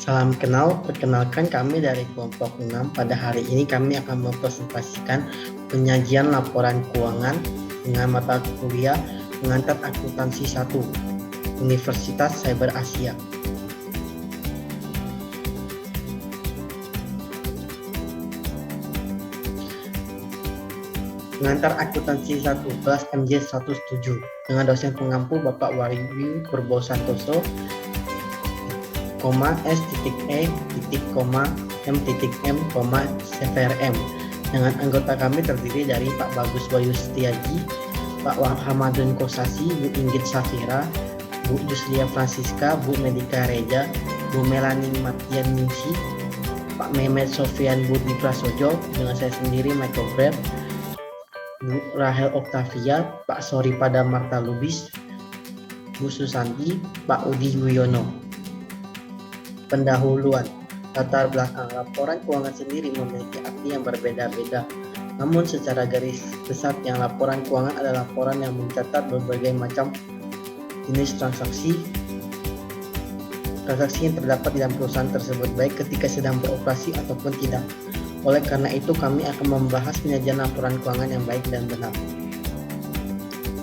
Salam kenal, perkenalkan kami dari kelompok 6. Pada hari ini kami akan mempresentasikan penyajian laporan keuangan dengan mata kuliah pengantar akuntansi 1, Universitas Cyber Asia. Pengantar akuntansi 1, kelas MJ 107, dengan dosen pengampu Bapak Wahyu Purbo Santoso, S.E.M.M, CVRM. Dengan anggota kami terdiri dari Pak Bagus Bayu Setiaji, Pak Hamadun Kosasi, Bu Inggit Safira, Bu Juslia Francisca, Bu Medika Reja, Bu Melani Matian Ningsi, Pak Mehmet Sofian Budi Prasojo, dengan saya sendiri Michael Brad, Bu Rahel Oktavia, Pak Sori Pada Marta Lubis, Bu Susanti, Pak Udi Wiono. Pendahuluan. Latar belakang laporan keuangan sendiri memiliki arti yang berbeda-beda. Namun secara garis besar yang laporan keuangan adalah laporan yang mencatat berbagai macam jenis transaksi yang terdapat di dalam perusahaan tersebut, baik ketika sedang beroperasi ataupun tidak. Oleh karena itu kami akan membahas penyajian laporan keuangan yang baik dan benar.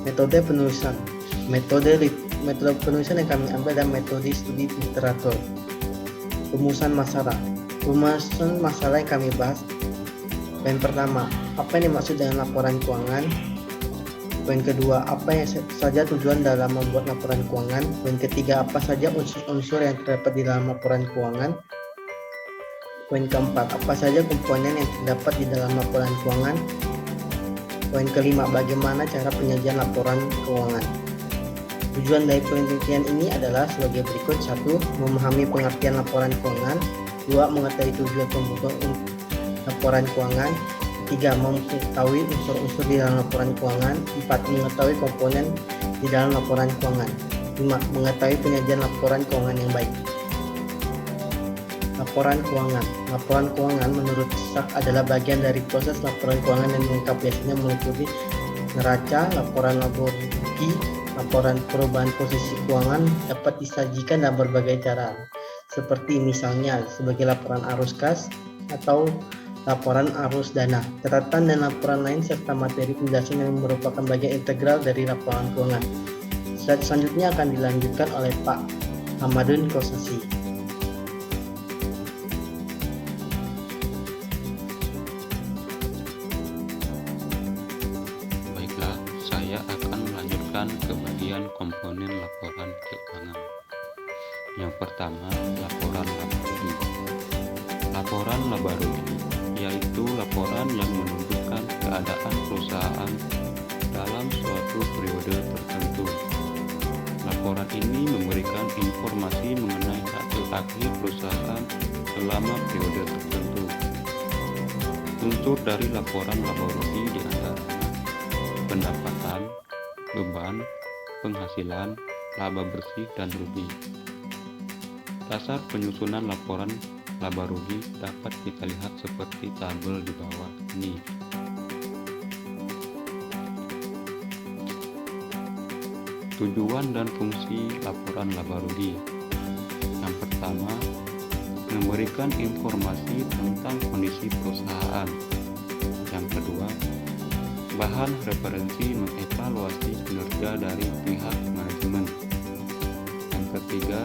Metode penulisan. Metode penulisan yang kami ambil adalah metode studi literatur. Rumusan masalah. Rumusan masalah yang kami bahas. Poin pertama, apa yang dimaksud dengan laporan keuangan? Poin kedua, apa yang saja tujuan dalam membuat laporan keuangan? Poin ketiga, apa saja unsur-unsur yang terdapat di dalam laporan keuangan? Poin keempat, apa saja komponen yang terdapat di dalam laporan keuangan? Poin kelima, bagaimana cara penyajian laporan keuangan? Tujuan dari penelitian ini adalah sebagai berikut. 1. Memahami pengertian laporan keuangan. 2. Mengetahui tujuan pembuatan laporan keuangan. 3. Mengetahui unsur-unsur di dalam laporan keuangan. 4. Mengetahui komponen di dalam laporan keuangan. 5. Mengetahui penyajian laporan keuangan yang baik. Laporan keuangan. Laporan keuangan menurut SAK adalah bagian dari proses laporan keuangan yang lengkap, biasanya meliputi neraca, laporan laba rugi. Laporan perubahan posisi keuangan dapat disajikan dalam berbagai cara, seperti misalnya sebagai laporan arus kas atau laporan arus dana, catatan dan laporan lain serta materi penjelasan yang merupakan bagian integral dari laporan keuangan. Slide selanjutnya akan dilanjutkan oleh Pak Hamadun Kosasi. Saya akan melanjutkan ke bagian komponen laporan keuangan. Yang pertama, laporan laba rugi. Laporan laba rugi yaitu laporan yang menunjukkan keadaan perusahaan dalam suatu periode tertentu. Laporan ini memberikan informasi mengenai hasil akhir perusahaan selama periode tertentu. Unsur dari laporan laba rugi diantaranya pendapatan, beban, penghasilan, laba bersih, dan rugi. Dasar penyusunan laporan laba rugi dapat kita lihat seperti tabel di bawah ini. Tujuan dan fungsi laporan laba rugi. Yang pertama, memberikan informasi tentang kondisi perusahaan. Yang kedua, bahan referensi mengevaluasi kinerja dari pihak manajemen. Yang ketiga,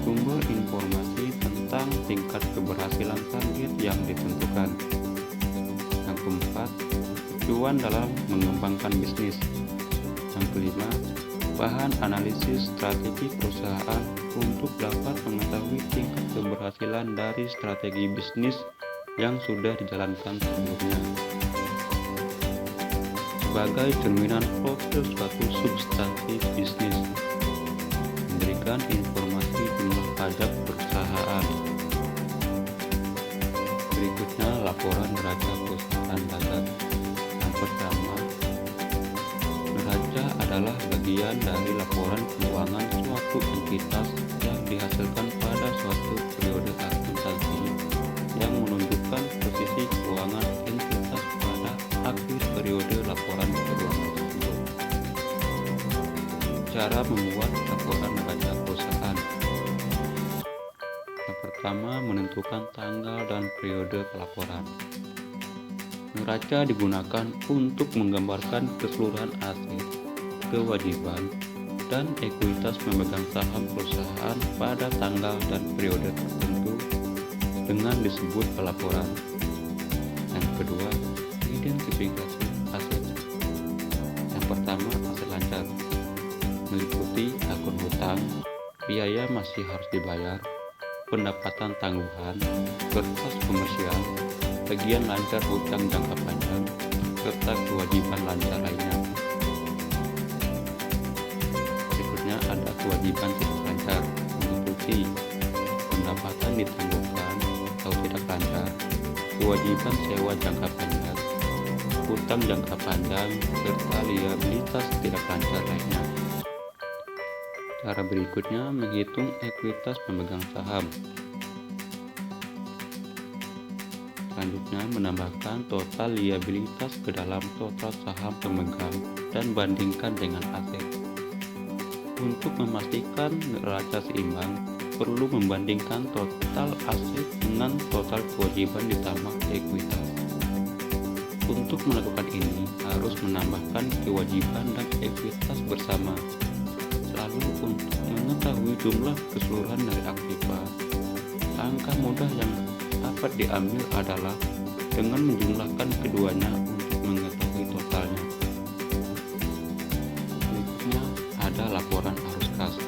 sumber informasi tentang tingkat keberhasilan target yang ditentukan. Yang keempat, tujuan dalam mengembangkan bisnis. Yang kelima, bahan analisis strategi perusahaan untuk dapat mengetahui tingkat keberhasilan dari strategi bisnis yang sudah dijalankan sebelumnya. Sebagai cerminan profil suatu substansi bisnis, memberikan informasi jumlah pajak perusahaan. Berikutnya, laporan neraca perusahaan dagang. Yang pertama, neraca adalah bagian dari laporan keuangan suatu entitas yang dihasilkan pada suatu periode akuntansi yang menunjukkan posisi keuangan entitas pada akhir periode laporan keuangan tersebut. Cara membuat laporan neraca perusahaan. Yang pertama menentukan tanggal dan periode pelaporan. Neraca digunakan untuk menggambarkan keseluruhan aset, kewajiban, dan ekuitas pemegang saham perusahaan pada tanggal dan periode tertentu dengan disebut pelaporan. Yang kedua, identifikasi aset. Yang pertama, aset lancar meliputi akun hutang, biaya masih harus dibayar, pendapatan tangguhan, kertas komersial, bagian lancar hutang jangka panjang, serta kewajiban lancar lainnya. Berikutnya ada kewajiban tidak lancar, meliputi pendapatan ditangguhkan atau tidak lancar, kewajiban sewa jangka panjang, hutang jangka panjang, serta liabilitas tidak lancar lainnya. Cara berikutnya menghitung ekuitas pemegang saham. Selanjutnya menambahkan total liabilitas ke dalam total saham pemegang dan bandingkan dengan aset. Untuk memastikan neraca seimbang, perlu membandingkan total aset dengan total kewajiban ditambah ekuitas. Untuk melakukan ini harus menambahkan kewajiban dan ekuitas bersama. Lalu untuk mengetahui jumlah keseluruhan dari aktiva, langkah mudah yang dapat diambil adalah dengan menjumlahkan keduanya untuk mengetahui totalnya. Berikutnya ada laporan arus kas.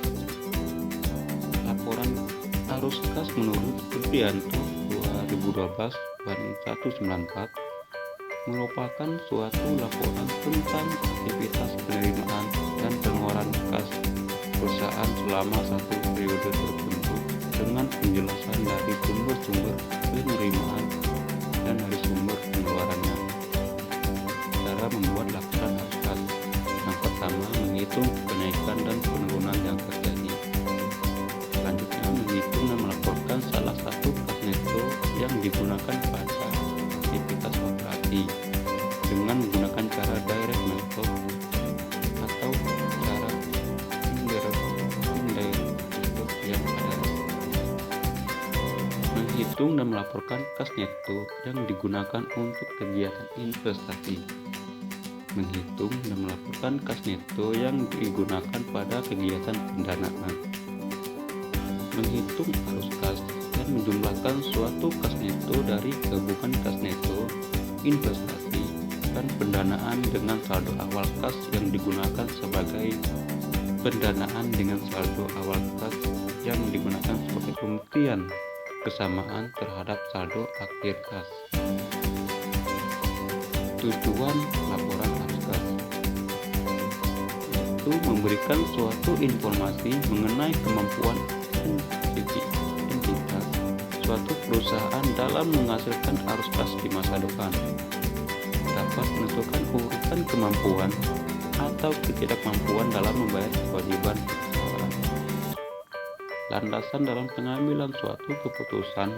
Laporan arus kas menurut Supriyanto 2012/194 merupakan suatu laporan tentang aktivitas penerimaan dan pengeluaran kas perusahaan selama satu periode tertentu dengan penjelasan dari sumber-sumber penerimaan dan dari sumber pengeluarannya. Cara membuat laporan arus kas. Yang pertama, menghitung kenaikan dan penurunan yang terjadi. Selanjutnya, menghitung dan melaporkan salah satu kas neto yang digunakan pada aktivitas operasi dengan menggunakan cara direct method atau cara indirect method yang ada. Menghitung dan melaporkan kas neto yang digunakan untuk kegiatan investasi. Menghitung dan melaporkan kas neto yang digunakan pada kegiatan pendanaan. Menghitung arus kas dan menjumlahkan suatu kas neto dari gabungan kas neto, investasi, dan pendanaan dengan saldo awal kas yang digunakan sebagai pendanaan dengan saldo awal kas yang digunakan sebagai pembuktian kesamaan terhadap saldo akhir kas. Tujuan laporan arus kas yaitu memberikan suatu informasi mengenai kemampuan entitas suatu perusahaan dalam menghasilkan arus kas di masa depan, dapat menentukan urutan kemampuan atau ketidakmampuan dalam membayar kewajiban perusahaan. Landasan dalam pengambilan suatu keputusan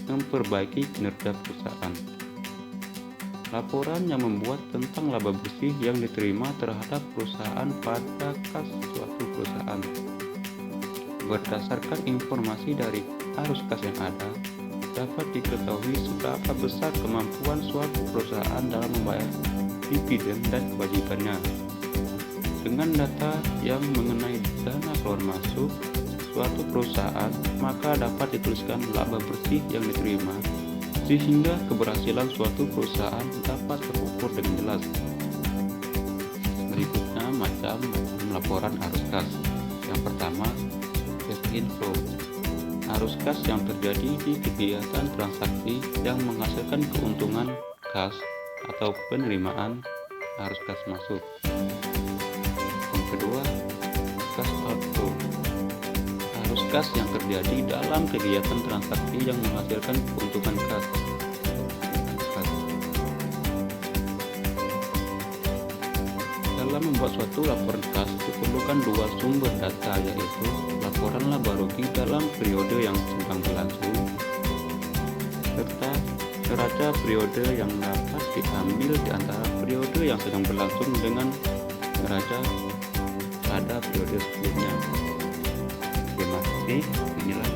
memperbaiki kinerja perusahaan. Laporan yang membuat tentang laba bersih yang diterima terhadap perusahaan pada kas suatu perusahaan. Berdasarkan informasi dari arus kas yang ada, dapat diketahui seberapa besar kemampuan suatu perusahaan dalam membayar dividen dan kewajibannya. Dengan data yang mengenai dana keluar masuk suatu perusahaan, maka dapat dituliskan laba bersih yang diterima, sehingga keberhasilan suatu perusahaan dapat terukur dengan jelas. Berikutnya macam laporan arus kas. Yang pertama, cash inflow. Arus kas yang terjadi di kegiatan transaksi yang menghasilkan keuntungan kas atau penerimaan arus kas masuk. Yang kedua, cash outflow. Arus kas yang terjadi dalam kegiatan transaksi yang menghasilkan keuntungan kas. Dalam membuat suatu laporan kas diperlukan dua sumber data, yaitu laporan laba rugi dalam periode yang sedang berlangsung serta neraca periode yang dapat diambil di antara periode yang sedang berlangsung dengan neraca pada periode sebelumnya. Terima kasih. Inilah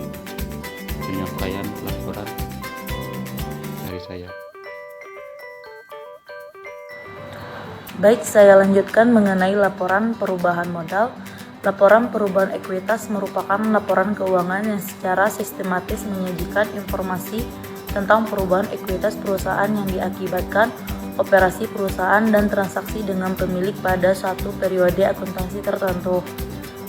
Baik, saya lanjutkan mengenai laporan perubahan modal. Laporan perubahan ekuitas merupakan laporan keuangan yang secara sistematis menyajikan informasi tentang perubahan ekuitas perusahaan yang diakibatkan operasi perusahaan dan transaksi dengan pemilik pada suatu periode akuntansi tertentu.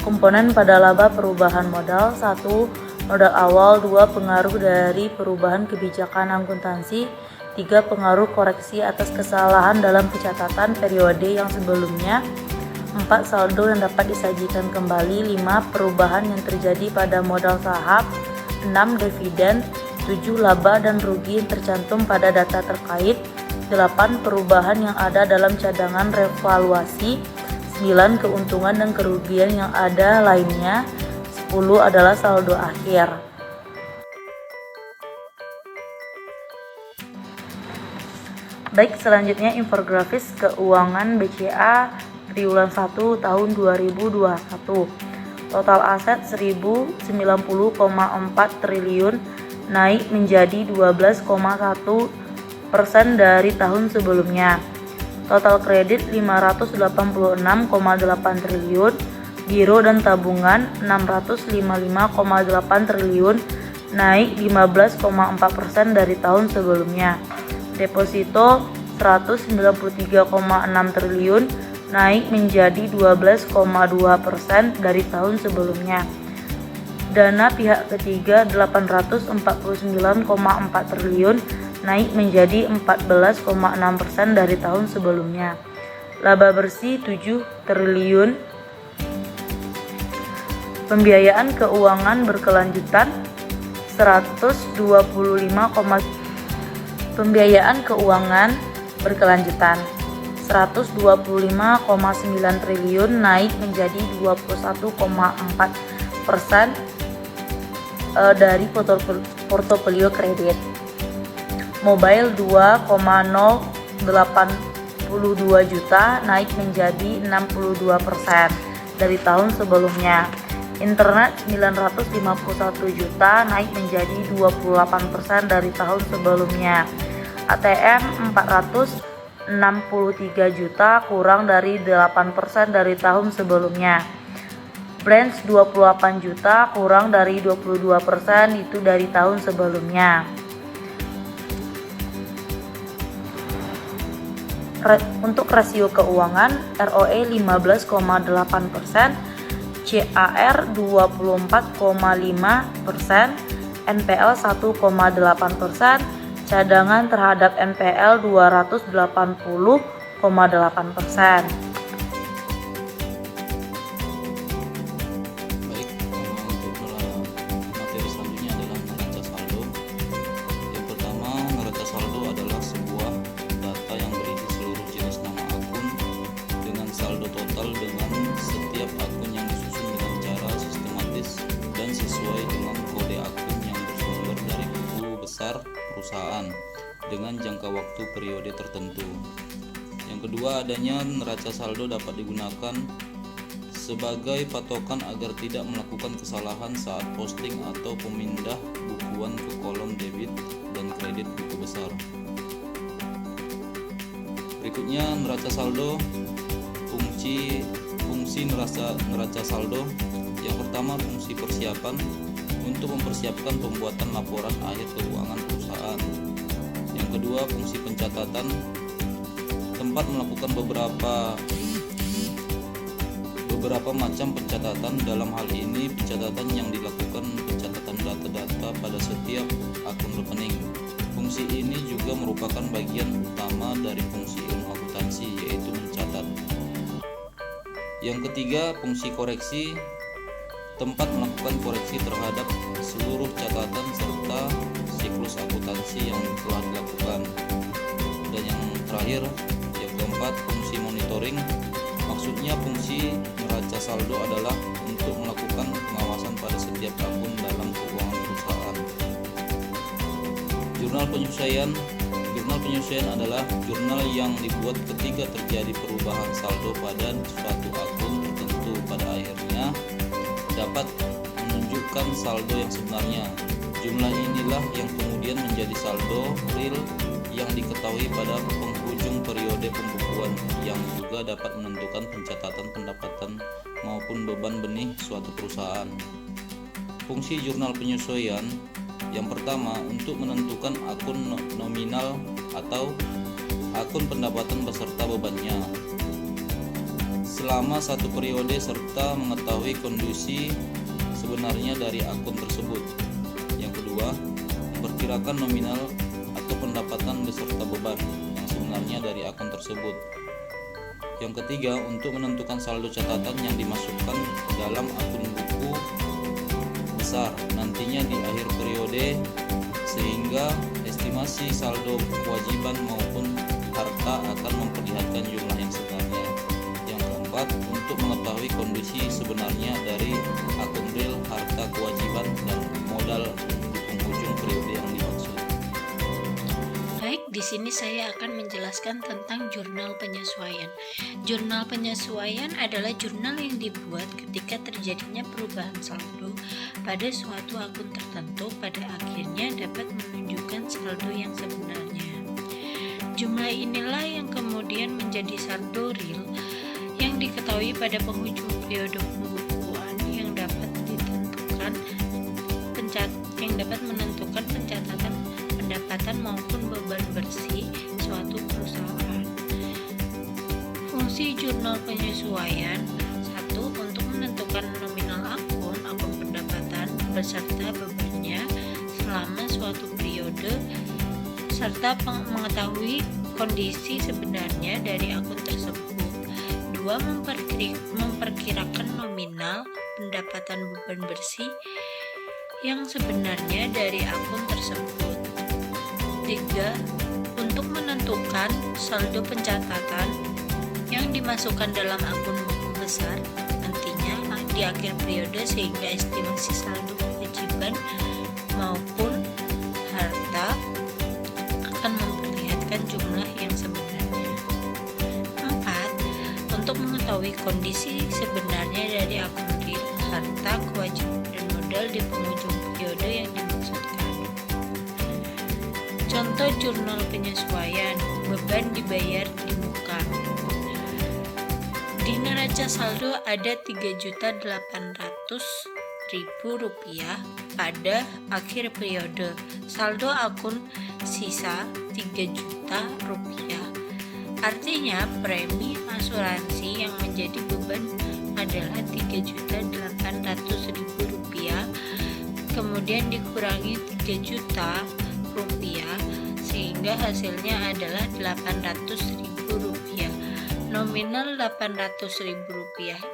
Komponen pada laba perubahan modal: 1. Modal awal. 2. Pengaruh dari perubahan kebijakan akuntansi. 3. Pengaruh koreksi atas kesalahan dalam pencatatan periode yang sebelumnya. 4. Saldo yang dapat disajikan kembali. 5. Perubahan yang terjadi pada modal saham. 6. Dividen. 7. Laba dan rugi yang tercantum pada data terkait. 8. Perubahan yang ada dalam cadangan revaluasi. 9. Keuntungan dan kerugian yang ada lainnya. 10 adalah saldo akhir. Baik, selanjutnya infografis keuangan BCA triwulan 1 tahun 2021. Total aset 1090,4 triliun, naik menjadi 12,1% dari tahun sebelumnya. Total kredit 586,8 triliun, giro dan tabungan 655,8 triliun, naik 15,4% dari tahun sebelumnya. Deposito 193,6 triliun, naik menjadi 12,2% dari tahun sebelumnya. Dana pihak ketiga 849,4 triliun, naik menjadi 14,6% dari tahun sebelumnya. Laba bersih 7 triliun. Pembiayaan keuangan berkelanjutan 125,9 Pembiayaan keuangan berkelanjutan 125,9 triliun, naik menjadi 21,4% dari portofolio kredit. Mobile 2,082 juta, naik menjadi 62% dari tahun sebelumnya. Internet 951 juta, naik menjadi 28% dari tahun sebelumnya. ATM 463 juta, kurang dari 8% dari tahun sebelumnya. Branch 28 juta, kurang dari 22% itu dari tahun sebelumnya. Untuk rasio keuangan, ROE 15,8%, CAR 24,5%, NPL 1,8%, cadangan terhadap NPL 280,8%. Baik, untuk materi selanjutnya adalah neraca saldo. Yang pertama, neraca saldo adalah sebuah data yang berisi seluruh jenis nama akun dengan saldo total dengan setiap akun yang disusun dengan cara sistematis dan sesuai dengan kode akun yang bersumber dari buku besar perusahaan dengan jangka waktu periode tertentu. Yang kedua, adanya neraca saldo dapat digunakan sebagai patokan agar tidak melakukan kesalahan saat posting atau pemindah bukuan ke kolom debit dan kredit buku besar. Berikutnya, neraca saldo. Fungsi neraca saldo. Yang pertama, fungsi persiapan untuk mempersiapkan pembuatan laporan akhir keuangan perusahaan. Yang kedua, fungsi pencatatan, tempat melakukan beberapa macam pencatatan. Dalam hal ini, pencatatan yang dilakukan pencatatan data-data pada setiap akun rekening. Fungsi ini juga merupakan bagian utama dari fungsi ilmu akuntansi, yaitu mencatat. Yang ketiga, fungsi koreksi, tempat melakukan koreksi terhadap seluruh catatan serta siklus akuntansi yang telah dilakukan. Dan yang terakhir, yang keempat, fungsi monitoring. Maksudnya fungsi neraca saldo adalah untuk melakukan pengawasan pada setiap akun dalam keuangan perusahaan. Jurnal penyesuaian adalah jurnal yang dibuat ketika terjadi perubahan saldo pada suatu akun tertentu. Pada akhirnya dapat menunjukkan saldo yang sebenarnya. Jumlah inilah yang kemudian menjadi saldo real yang diketahui pada penghujung periode pembukuan pengetahuan yang juga dapat menentukan pencatatan pendapatan maupun beban benih suatu perusahaan. Fungsi jurnal penyesuaian yang pertama untuk menentukan akun nominal atau akun pendapatan beserta bebannya selama satu periode serta mengetahui kondisi sebenarnya dari akun tersebut. Yang kedua, memperkirakan nominal atau pendapatan beserta beban yang sebenarnya dari akun tersebut. Yang ketiga, untuk menentukan saldo catatan yang dimasukkan dalam akun buku besar nantinya di akhir periode sehingga estimasi saldo kewajiban maupun harta akan memperlihatkan jumlah yang sebenarnya. Yang keempat, untuk mengetahui kondisi sebenarnya dari akun real harta kewajiban dan modal di penghujung periode yang dimaksud. Baik, di sini saya akan menjelaskan tentang jurnal penyesuaian. Jurnal penyesuaian adalah jurnal yang dibuat ketika terjadinya perubahan saldo pada suatu akun tertentu, pada akhirnya dapat menunjukkan saldo yang sebenarnya. Jumlah inilah yang kemudian menjadi saldo real yang diketahui pada penghujung periode pembukuan yang dapat menentukan pencatatan pendapatan maupun beban bersih suatu perusahaan. Fungsi jurnal penyesuaian: 1. Untuk menentukan nominal akun pendapatan beserta bebannya selama suatu periode serta mengetahui kondisi sebenarnya dari akun tersebut. 2. Memperkirakan nominal pendapatan beban bersih yang sebenarnya dari akun tersebut. 3. Untuk menentukan saldo pencatatan yang dimasukkan dalam akun buku besar nantinya di akhir periode sehingga estimasi saldo kewajiban maupun harta akan memperlihatkan jumlah yang sebenarnya. 4. Untuk mengetahui kondisi sebenarnya dari akun real harta kewajiban dan modal di penghujung periode yang dimaksudkan. Contoh jurnal penyesuaian: beban dibayar di muka. Di neraca saldo ada Rp3.800.000 pada akhir periode. Saldo akun sisa Rp3 juta. Artinya premi asuransi yang menjadi beban adalah Rp3.800.000, kemudian dikurangi Rp3 juta sehingga hasilnya adalah Rp800.000. Nominal Rp800.000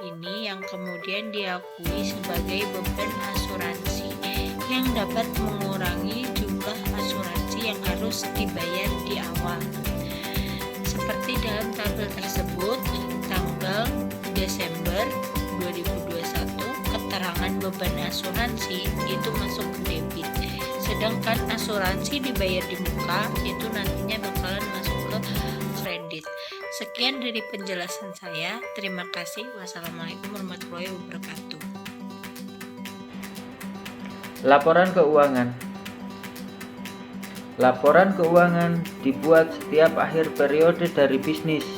ini yang kemudian diakui sebagai beban asuransi yang dapat mengurangi jumlah asuransi yang harus dibayar di awal. Seperti dalam tabel tersebut, tanggal Desember 2021 keterangan beban asuransi itu masuk ke debit, sedangkan asuransi dibayar di muka itu nantinya bakalan masuk ke kredit. Sekian dari penjelasan saya. Terima kasih. Wassalamualaikum warahmatullahi wabarakatuh. Laporan keuangan. Laporan keuangan dibuat setiap akhir periode dari bisnis.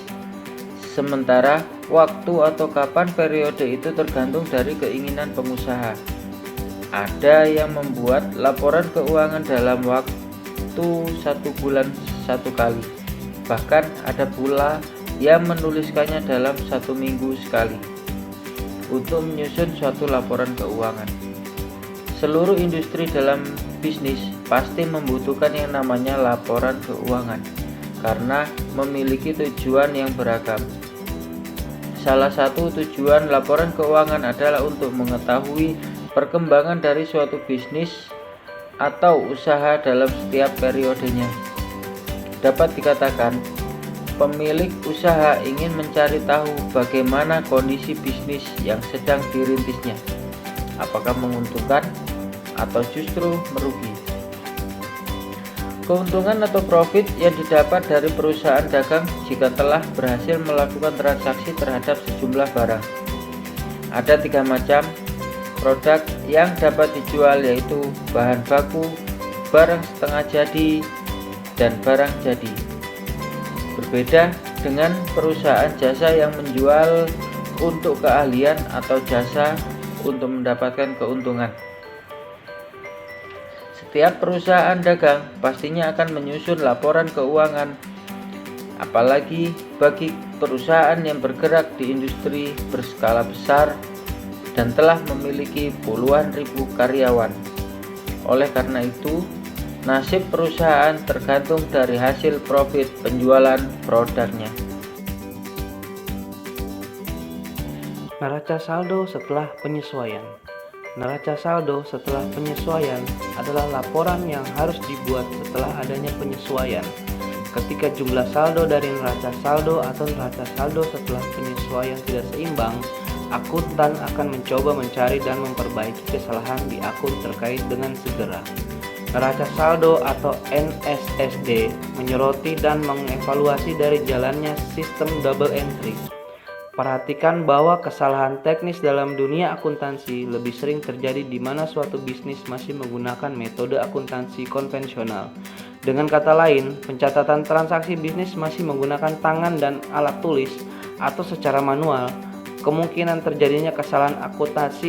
Sementara waktu atau kapan periode itu tergantung dari keinginan pengusaha. Ada yang membuat laporan keuangan dalam waktu 1 bulan 1 kali. Bahkan ada pula yang menuliskannya dalam 1 minggu sekali untuk menyusun suatu laporan keuangan. Seluruh industri dalam bisnis pasti membutuhkan yang namanya laporan keuangan karena memiliki tujuan yang beragam. Salah satu tujuan laporan keuangan adalah untuk mengetahui perkembangan dari suatu bisnis atau usaha dalam setiap periodenya. Dapat dikatakan, pemilik usaha ingin mencari tahu bagaimana kondisi bisnis yang sedang dirintisnya, apakah menguntungkan atau justru merugi. Keuntungan atau profit yang didapat dari perusahaan dagang jika telah berhasil melakukan transaksi terhadap sejumlah barang. Ada 3 macam produk yang dapat dijual, yaitu bahan baku, barang setengah jadi, dan barang jadi. Berbeda dengan perusahaan jasa yang menjual untuk keahlian atau jasa untuk mendapatkan keuntungan. Setiap perusahaan dagang pastinya akan menyusun laporan keuangan, apalagi bagi perusahaan yang bergerak di industri berskala besar dan telah memiliki puluhan ribu karyawan. Oleh karena itu, nasib perusahaan tergantung dari hasil profit penjualan produknya. Neraca saldo setelah penyesuaian. Neraca saldo setelah penyesuaian adalah laporan yang harus dibuat setelah adanya penyesuaian. Ketika jumlah saldo dari neraca saldo atau neraca saldo setelah penyesuaian tidak seimbang, akuntan akan mencoba mencari dan memperbaiki kesalahan di akun terkait dengan segera. Neraca saldo atau NSSD menyoroti dan mengevaluasi dari jalannya sistem double entry. Perhatikan bahwa kesalahan teknis dalam dunia akuntansi lebih sering terjadi di mana suatu bisnis masih menggunakan metode akuntansi konvensional. Dengan kata lain, pencatatan transaksi bisnis masih menggunakan tangan dan alat tulis atau secara manual. Kemungkinan terjadinya kesalahan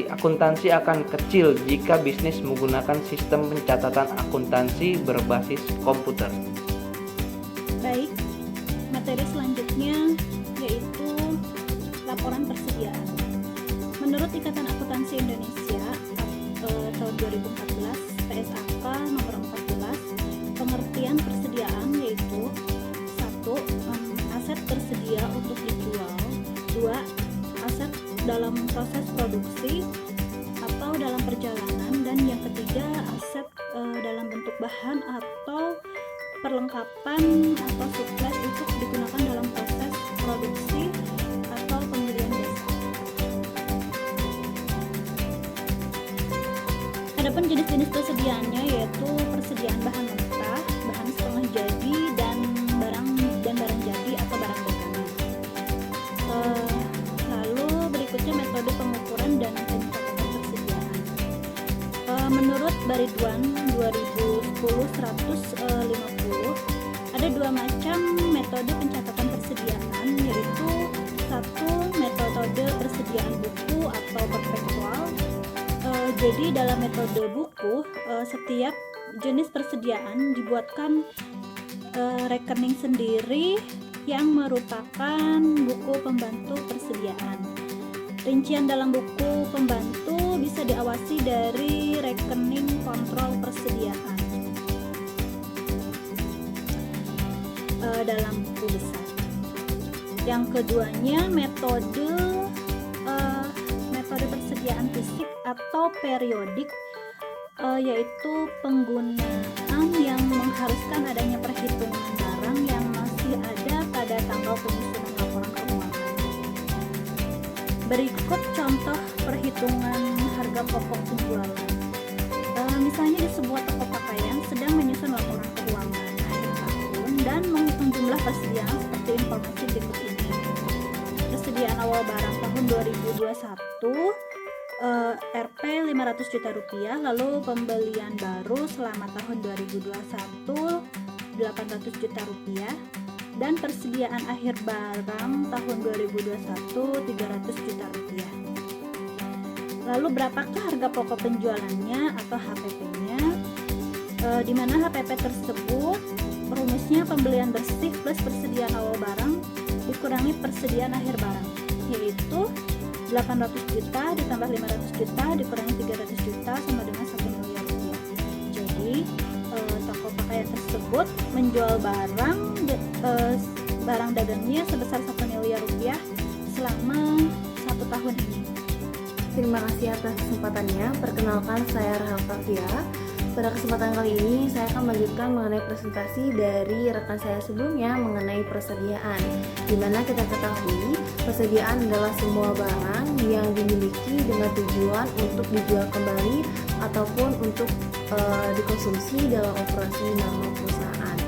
akuntansi akan kecil jika bisnis menggunakan sistem pencatatan akuntansi berbasis komputer. Baik, materi selanjutnya yaitu laporan persediaan. Menurut Ikatan Akuntansi Indonesia tahun 2014 PSAK nomor 14, pengertian persediaan yaitu 1. Aset tersedia untuk dijual. 2. Aset dalam proses produksi atau dalam perjalanan. Dan yang ketiga, aset dalam bentuk bahan atau perlengkapan atau supplies untuk digunakan dalam proses produksi atau pembelian jasa. Adapun jenis-jenis persediaannya yaitu persediaan bahan mentah, bahan setengah jadi, dan barang jadi atau barang dagangan. Lalu berikutnya metode pengukuran dan pencatatan persediaan. Menurut Baridwan 2010-150 ada dua macam metode pencatatan persediaan, yaitu 1. Metode persediaan buku atau perpetual. Jadi dalam metode buku, setiap jenis persediaan dibuatkan rekening sendiri yang merupakan buku pembantu persediaan. Rincian dalam buku pembantu bisa diawasi dari rekening kontrol persediaan dalam buku besar. Yang keduanya metode persediaan fisik atau periodik, yaitu penggunaan yang mengharuskan adanya perhitungan barang yang masih ada pada tanggal penyusunan laporan keuangan. Berikut contoh perhitungan harga pokok penjualan. Misalnya di sebuah toko pakaian sedang menyusun laporan keuangan akhir tahun dan menghitung jumlah persediaan seperti informasi berikut ini. Persediaan awal barang tahun 2021 Rp 500 juta rupiah, lalu pembelian baru selama tahun 2021 800 juta rupiah, dan persediaan akhir barang tahun 2021 300 juta rupiah. Lalu berapakah harga pokok penjualannya atau HPP-nya? Di mana HPP tersebut rumusnya pembelian bersih plus persediaan awal barang dikurangi persediaan akhir barang, yaitu 800 juta ditambah 500 juta dikurangi 300 juta sama dengan 1 miliar rupiah. Jadi toko pakaian tersebut menjual barang dagangnya sebesar 1 miliar rupiah selama 1 tahun ini. Terima kasih atas kesempatannya. Perkenalkan, saya Rahel Tafia. Pada kesempatan kali ini saya akan melanjutkan mengenai presentasi dari rekan saya sebelumnya mengenai persediaan, di mana kita ketahui persediaan adalah semua barang yang dimiliki dengan tujuan untuk dijual kembali ataupun untuk dikonsumsi dalam operasi normal perusahaan.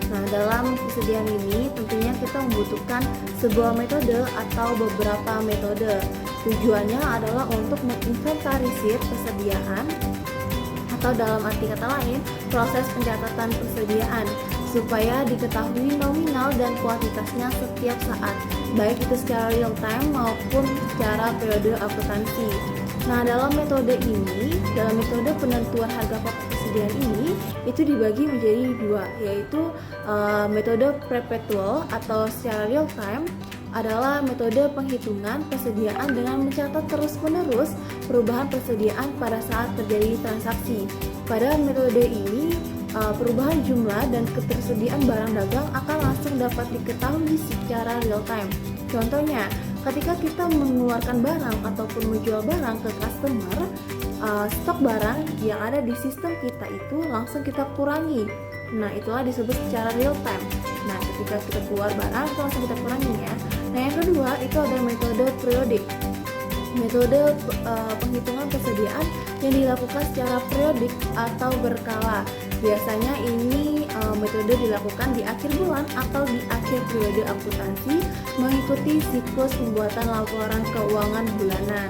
Nah, dalam persediaan ini tentunya kita membutuhkan sebuah metode atau beberapa metode. Tujuannya adalah untuk menginventarisir persediaan, atau dalam arti kata lain proses pencatatan persediaan, supaya diketahui nominal dan kuantitasnya setiap saat, baik itu secara real time maupun secara periode akuntansi. Nah, dalam metode penentuan harga pokok persediaan ini itu dibagi menjadi dua, yaitu metode perpetual atau secara real time adalah metode penghitungan persediaan dengan mencatat terus-menerus perubahan persediaan pada saat terjadi transaksi. Pada metode ini, perubahan jumlah dan ketersediaan barang dagang akan langsung dapat diketahui secara real time. Contohnya, ketika kita mengeluarkan barang ataupun menjual barang ke customer, stok barang yang ada di sistem kita itu langsung kita kurangi. Nah, itulah disebut secara real time. Nah, ketika kita keluar barang itu langsung kita kurangi ya. Nah, yang kedua itu ada metode periodik. Metode penghitungan persediaan yang dilakukan secara periodik atau berkala. Biasanya ini metode dilakukan di akhir bulan atau di akhir periode akuntansi mengikuti siklus pembuatan laporan keuangan bulanan.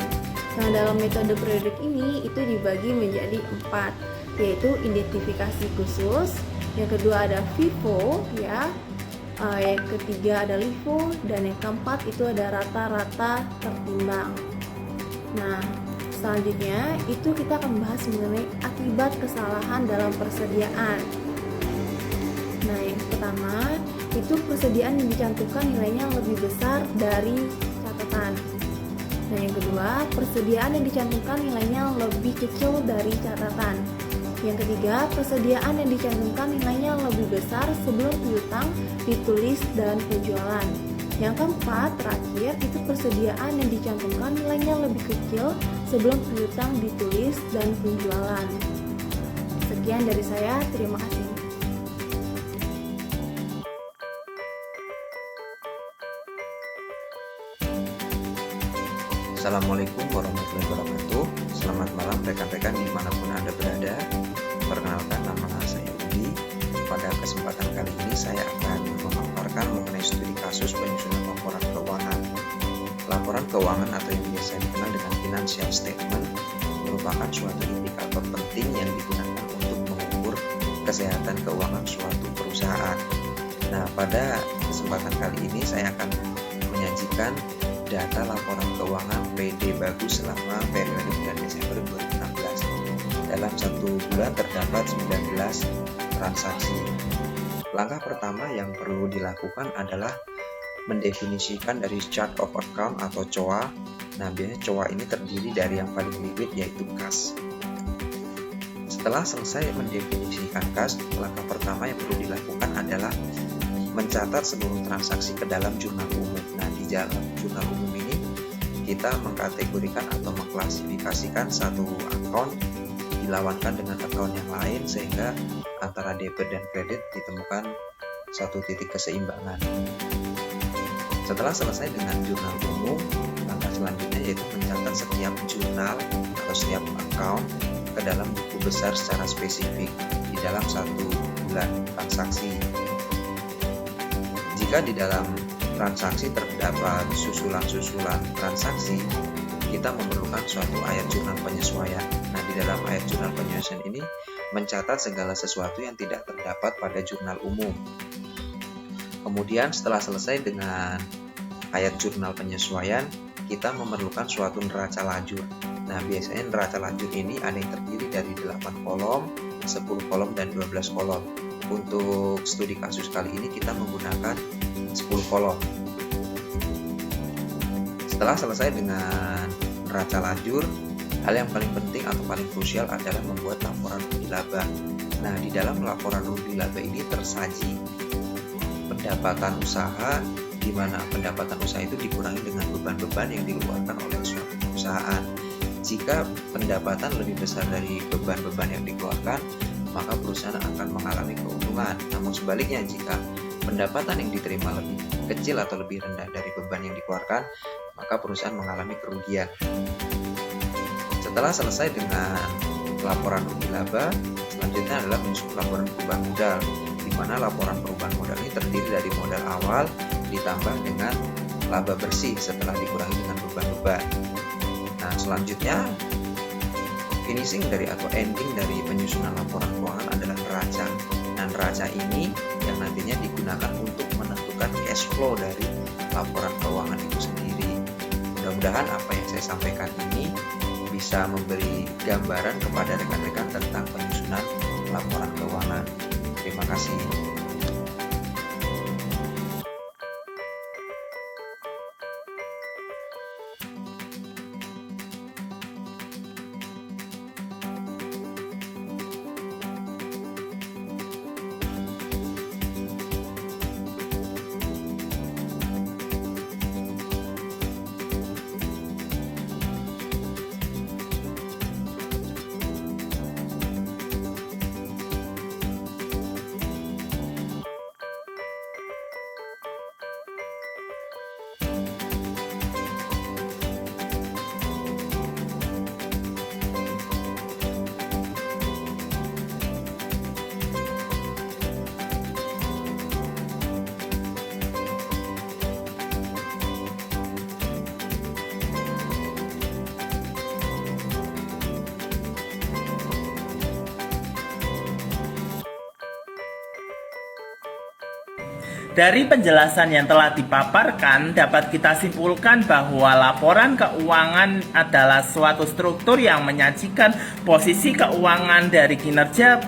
Nah, dalam metode periodik ini itu dibagi menjadi 4, yaitu identifikasi khusus, yang kedua ada FIFO ya, yang ketiga ada LIFO, dan yang keempat itu ada rata-rata tertimbang. Nah, selanjutnya itu kita akan membahas mengenai akibat kesalahan dalam persediaan. Nah, yang pertama itu persediaan yang dicantumkan nilainya lebih besar dari catatan. Nah, yang kedua persediaan yang dicantumkan nilainya lebih kecil dari catatan. Yang ketiga, persediaan yang dicantumkan nilainya lebih besar sebelum piutang, ditulis, dan penjualan. Yang keempat, terakhir, itu persediaan yang dicantumkan nilainya lebih kecil sebelum piutang, ditulis, dan penjualan. Sekian dari saya, terima kasih. Assalamualaikum warahmatullahi wabarakatuh. Selamat malam rekan-rekan dimanapun Anda berada. Perkenalkan, nama saya Budi. Pada kesempatan kali ini saya akan memaparkan mengenai studi kasus penyusunan laporan keuangan. Laporan keuangan atau yang biasa dikenal dengan financial statement merupakan suatu indikator penting yang digunakan untuk mengukur kesehatan keuangan suatu perusahaan. Nah, pada kesempatan kali ini saya akan menyajikan data laporan keuangan PD Bagus selama periode bulan Desember 2016. Dalam satu bulan terdapat 19 transaksi. Langkah pertama yang perlu dilakukan adalah mendefinisikan dari chart of account atau COA. Nah, biasanya COA ini terdiri dari yang paling liquid yaitu kas. Setelah selesai mendefinisikan kas, langkah pertama yang perlu dilakukan adalah mencatat seluruh transaksi ke dalam jurnal umum. Nah, di dalam jurnal umum ini kita mengkategorikan atau mengklasifikasikan satu akun dilawankan dengan akun yang lain sehingga antara debit dan kredit ditemukan satu titik keseimbangan. Setelah selesai dengan jurnal umum, langkah selanjutnya yaitu mencatat setiap jurnal atau setiap akun ke dalam buku besar secara spesifik di dalam satu bulan transaksi. Jika di dalam transaksi terdapat susulan-susulan transaksi, kita memerlukan suatu ayat jurnal penyesuaian. Nah, di dalam ayat jurnal penyesuaian ini mencatat segala sesuatu yang tidak terdapat pada jurnal umum. Kemudian setelah selesai dengan ayat jurnal penyesuaian, kita memerlukan suatu neraca lajur. Nah, biasanya neraca lajur ini ada yang terdiri dari 8 kolom, 10 kolom, dan 12 kolom. Untuk studi kasus kali ini kita menggunakan 10 kolom. Setelah selesai dengan neraca lajur, hal yang paling penting atau paling krusial adalah membuat laporan rugi laba. Nah, di dalam laporan rugi laba ini tersaji pendapatan usaha, di mana pendapatan usaha itu dikurangi dengan beban-beban yang dikeluarkan oleh suatu perusahaan. Jika pendapatan lebih besar dari beban-beban yang dikeluarkan, maka perusahaan akan mengalami keuntungan. Namun sebaliknya, jika pendapatan yang diterima lebih kecil atau lebih rendah dari beban yang dikeluarkan, maka perusahaan mengalami kerugian. Setelah selesai dengan laporan rugi laba, selanjutnya adalah menyusun laporan perubahan modal, di mana laporan perubahan modal ini terdiri dari modal awal ditambah dengan laba bersih setelah dikurangi dengan beban-beban. Nah, selanjutnya finishing dari atau ending dari penyusunan laporan keuangan adalah neraca. cerminan neraca ini yang nantinya digunakan untuk menentukan cash flow dari laporan keuangan itu sendiri. Mudah-mudahan apa yang saya sampaikan ini bisa memberi gambaran kepada rekan-rekan tentang penyusunan laporan keuangan. Terima kasih. Dari penjelasan yang telah dipaparkan, dapat kita simpulkan bahwa laporan keuangan adalah suatu struktur yang menyajikan posisi keuangan dari kinerja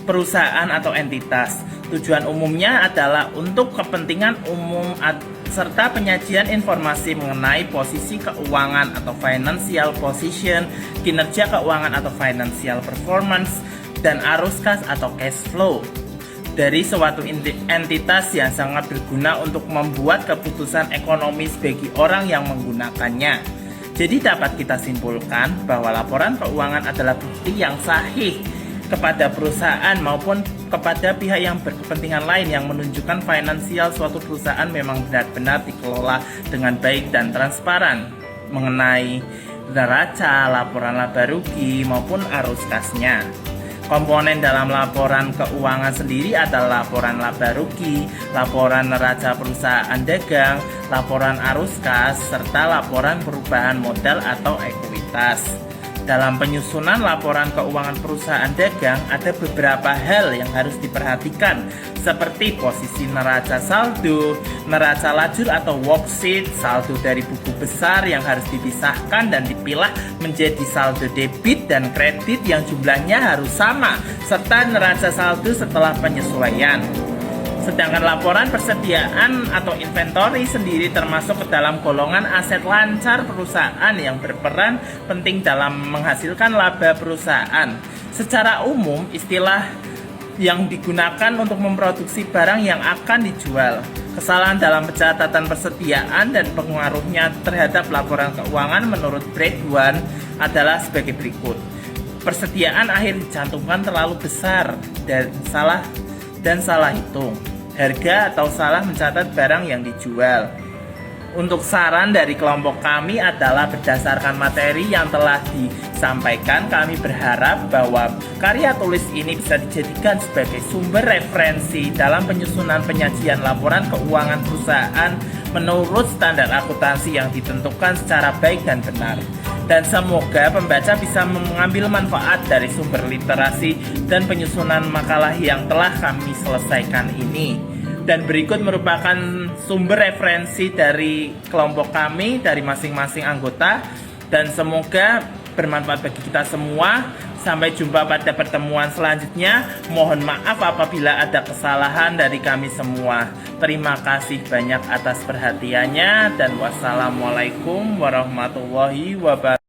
perusahaan atau entitas. Tujuan umumnya adalah untuk kepentingan umum serta penyajian informasi mengenai posisi keuangan atau financial position, kinerja keuangan atau financial performance, dan arus kas atau cash flow dari suatu entitas yang sangat berguna untuk membuat keputusan ekonomis bagi orang yang menggunakannya. Jadi dapat kita simpulkan bahwa laporan keuangan adalah bukti yang sahih kepada perusahaan maupun kepada pihak yang berkepentingan lain yang menunjukkan finansial suatu perusahaan memang benar-benar dikelola dengan baik dan transparan mengenai neraca, laporan laba rugi maupun arus kasnya. Komponen dalam laporan keuangan sendiri adalah laporan laba rugi, laporan neraca perusahaan dagang, laporan arus kas, serta laporan perubahan modal atau ekuitas. Dalam penyusunan laporan keuangan perusahaan dagang, ada beberapa hal yang harus diperhatikan, seperti posisi neraca saldo, neraca lajur atau worksheet, saldo dari buku besar yang harus dipisahkan dan dipilah menjadi saldo debit dan kredit yang jumlahnya harus sama, serta neraca saldo setelah penyesuaian. Sedangkan laporan persediaan atau inventory sendiri termasuk ke dalam golongan aset lancar perusahaan yang berperan penting dalam menghasilkan laba perusahaan. Secara umum, istilah yang digunakan untuk memproduksi barang yang akan dijual. Kesalahan dalam pencatatan persediaan dan pengaruhnya terhadap laporan keuangan menurut Brad 1 adalah sebagai berikut. Persediaan akhir dicantumkan terlalu besar dan salah hitung. Harga atau salah mencatat barang yang dijual. Untuk saran dari kelompok kami adalah berdasarkan materi yang telah disampaikan, kami berharap bahwa karya tulis ini bisa dijadikan sebagai sumber referensi dalam penyusunan penyajian laporan keuangan perusahaan menurut standar akuntansi yang ditentukan secara baik dan benar. Dan semoga pembaca bisa mengambil manfaat dari sumber literasi dan penyusunan makalah yang telah kami selesaikan ini. Dan berikut merupakan sumber referensi dari kelompok kami, dari masing-masing anggota. Dan semoga bermanfaat bagi kita semua. Sampai jumpa pada pertemuan selanjutnya. Mohon maaf apabila ada kesalahan dari kami semua. Terima kasih banyak atas perhatiannya. Dan wassalamualaikum warahmatullahi wabarakatuh.